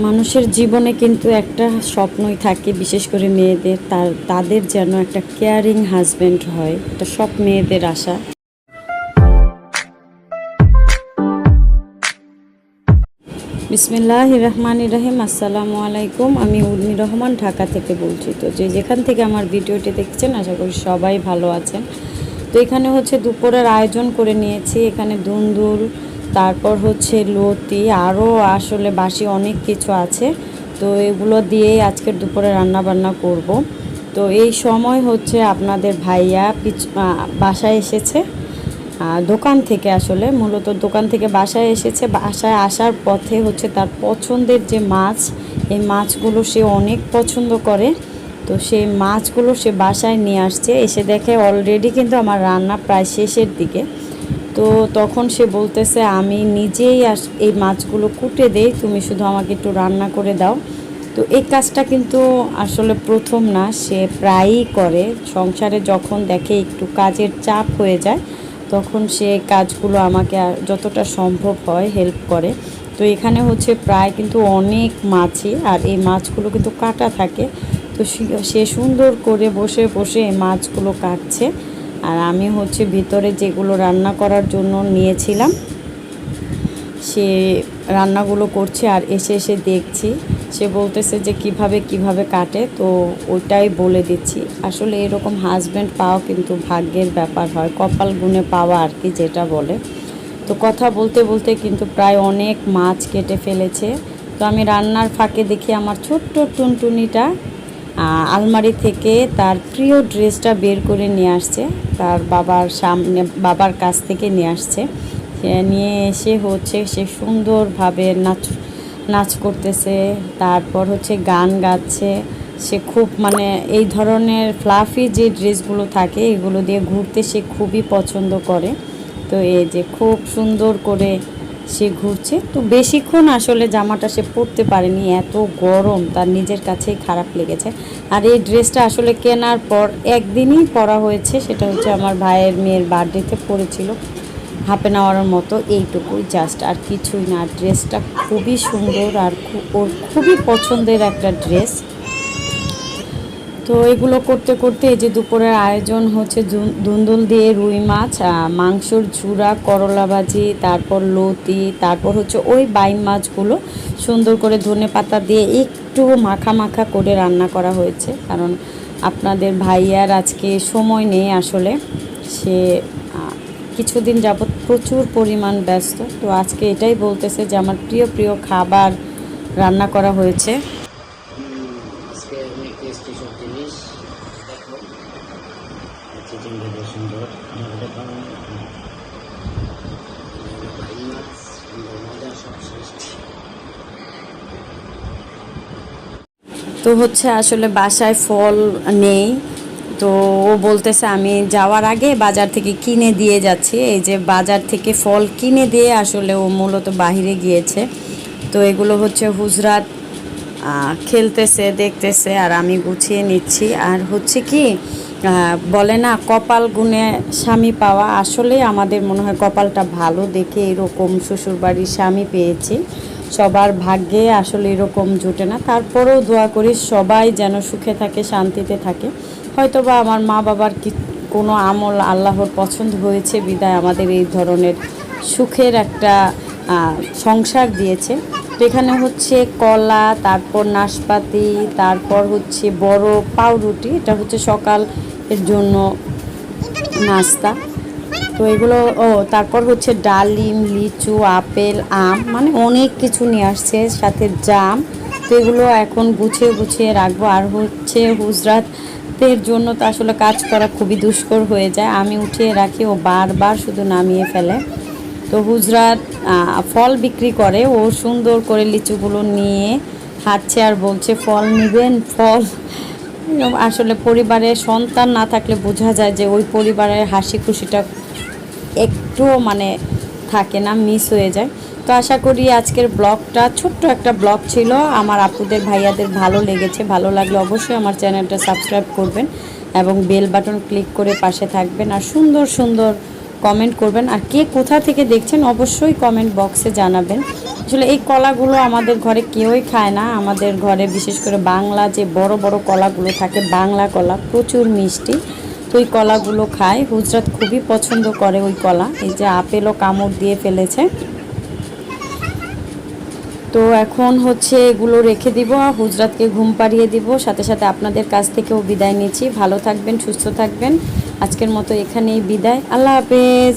মানুষের জীবনে কিন্তু একটা স্বপ্নই থাকে, বিশেষ করে মেয়েদের, তাদের যেন একটা কেয়ারিং হাজবেন্ড হয়। এটা সব মেয়েদের আশা। বিসমিল্লাহির রহমানির রহিম। আসসালামু আলাইকুম। আমি উর্মি রহমান ঢাকা থেকে বলছি। তো যেখান থেকে আমার ভিডিওটি দেখছেন, আশা করি সবাই ভালো আছেন। তো এখানে হচ্ছে দুপুরের আয়োজন করে নিয়েছি। এখানে দুন্দুল, তারপর হচ্ছে লতি, আরও আসলে বাসি অনেক কিছু আছে। তো এগুলো দিয়েই আজকের দুপুরে রান্না বান্না করব। তো এই সময় হচ্ছে আপনাদের ভাইয়া বাসায় এসেছে দোকান থেকে, আসলে মূলত দোকান থেকে বাসায় এসেছে। বাসায় আসার পথে হচ্ছে তার পছন্দের যে মাছ, এই মাছগুলো সে অনেক পছন্দ করে। তো সেই মাছগুলো সে বাসায় নিয়ে আসছে। এসে দেখে অলরেডি কিন্তু আমার রান্না প্রায় শেষের দিকে। তো তখন সে বলতেছে, আমি নিজেই এই মাছগুলো কুটে দেই, তুমি শুধু আমাকে একটু রান্না করে দাও। তো এই কাজটা কিন্তু আসলে প্রথম না, সে প্রায়ই করে। সংসারে যখন দেখে একটু কাজের চাপ হয়ে যায়, তখন সে কাজগুলো আমাকে যতটা সম্ভব হয় হেল্প করে। তো এখানে হচ্ছে প্রায় কিন্তু অনেক মাছই, আর এই মাছগুলো কিন্তু কাটা থাকে। তো সে সুন্দর করে বসে বসে এই মাছগুলো কাটছে, আর আমি হচ্ছে ভিতরে যেগুলো রান্না করার জন্য নিয়েছিলাম সে রান্নাগুলো করছে। আর এসে এসে দেখছি সে বলতেছে যে কিভাবে কাটে। তো ওটাই বলে দিচ্ছি। আসলে এরকম হাজব্যান্ড পাওয়া কিন্তু ভাগ্যের ব্যাপার হয়, কপাল গুণে পাওয়া আর কি, যেটা বলে। তো কথা বলতে বলতে কিন্তু প্রায় অনেক মাছ কেটে ফেলেছে। তো আমি রান্নার ফাঁকে দেখি আমার ছোট্ট টুনটুনিটা আলমারি থেকে তার প্রিয় ড্রেসটা বের করে নিয়ে আসছে। তার বাবার কাছ থেকে নিয়ে আসছে। নিয়ে এসে হচ্ছে সে সুন্দরভাবে নাচ করতেছে, তারপর হচ্ছে গান গাচ্ছে। সে খুব এই ধরনের ফ্লাফি যে ড্রেসগুলো থাকে এগুলো দিয়ে ঘুরতে সে খুবই পছন্দ করে। তো এই যে খুব সুন্দর করে সে ঘুরছে। তো বেশিক্ষণ আসলে জামাটা সে পরতে পারেনি, এত গরম তার নিজের কাছেই খারাপ লেগেছে। আর এই ড্রেসটা আসলে কেনার পর একদিনই পরা হয়েছে, সেটা হচ্ছে আমার ভাইয়ের মেয়ের বার্থডেতে পরেছিল, হাফ অ্যান আওয়ারের মতো, এইটুকুই জাস্ট, আর কিছুই না। ড্রেসটা খুবই সুন্দর আর ওর খুবই পছন্দের একটা ড্রেস। তো এগুলো করতে করতে এই যে দুপুরের আয়োজন হচ্ছে দুন্দুল দিয়ে রুই মাছ, মাংসর ঝুরা, করলা ভাজি, তারপর লতি, তারপর হচ্ছে ওই বাইম মাছগুলো সুন্দর করে ধনেপাতা দিয়ে একটু মাখা মাখা করে রান্না করা হয়েছে। কারণ আপনাদের ভাইয়ার আজকে সময় নেই, আসলে সে কিছুদিন যাবৎ প্রচুর পরিমাণ ব্যস্ত। তো আজকে এটাই বলতেছে যে আমার প্রিয় প্রিয় খাবার রান্না করা হয়েছে। তো হচ্ছে আসলে বাসায় ফল নেই। তো ও বলতেছে আমি যাওয়ার আগে বাজার থেকে কিনে দিয়ে যাচ্ছি। এই যে বাজার থেকে ফল কিনে দিয়ে আসলে ও মূলত বাহিরে গিয়েছে। তো এগুলো হচ্ছে হুজরাত খেলতেছে, দেখতেছে, আর আমি গুছিয়ে নিচ্ছি। আর হচ্ছে কি বলে না, কপাল গুণে স্বামী পাওয়া। আসলে আমাদের মনে হয় কপালটা ভালো দেখে এরকম শ্বশুরবাড়ির স্বামী পেয়েছি। সবার ভাগ্যে আসলে এরকম জুটে না। তারপরেও দোয়া করি সবাই যেন সুখে থাকে, শান্তিতে থাকে। হয়তোবা আমার মা বাবার কোনো আমল আল্লাহর পছন্দ হয়েছে বিদায় আমাদের এই ধরনের সুখের একটা সংসার দিয়েছে। তো এখানে হচ্ছে কলা, তারপর নাশপাতি, তারপর হচ্ছে বড় পাউরুটি, এটা হচ্ছে সকালের জন্য নাস্তা। তো এগুলো তারপর হচ্ছে ডালিম, লিচু, আপেল, আম, অনেক কিছু নিয়ে আসছে, সাথে জাম। তো এগুলো এখন গুছিয়ে গুছিয়ে রাখবো। আর হচ্ছে হুজরাতের জন্য তো আসলে কাজ করা খুবই দুষ্কর হয়ে যায়, আমি উঠিয়ে রাখি, ও বারবার শুধু নামিয়ে ফেলে। তো হুজরাত ফল বিক্রি করে, ও সুন্দর করে লিচুগুলো নিয়ে হাঁটছে আর বলছে ফল নেবেন, ফল। আসলে পরিবারে সন্তান না থাকলে বোঝা যায় যে ওই পরিবারের হাসি খুশিটা একটু থাকে না, মিস হয়ে যায়। তো আশা করি আজকের ব্লগটা ছোট্ট একটা ব্লগ ছিল, আমার আপুদের ভাইয়াদের ভালো লেগেছে। ভালো লাগলে অবশ্যই আমার চ্যানেলটা সাবস্ক্রাইব করবেন এবং বেল বাটন ক্লিক করে পাশে থাকবেন। আর সুন্দর সুন্দর কমেন্ট করবেন। আর কে কোথা থেকে দেখছেন অবশ্যই কমেন্ট বক্সে জানাবেন। আসলে এই কলাগুলো আমাদের ঘরে কেউই খায় না। আমাদের ঘরে বিশেষ করে বাংলা যে বড় বড় কলাগুলো থাকে, বাংলা কলা প্রচুর মিষ্টি, তো ওই কলাগুলো খায়। হুজরাত খুবই পছন্দ করে ওই কলা। এই যে আপেলও কামড় দিয়ে ফেলেছে। তো এখন হচ্ছে এগুলো রেখে দিব, হুজরাতকে ঘুম পাড়িয়ে দিব, সাথে সাথে আপনাদের কাছ থেকেও বিদায় নিচ্ছি। ভালো থাকবেন, সুস্থ থাকবেন। আজকের মতো এখানেই বিদায়। আল্লাহ হাফেজ।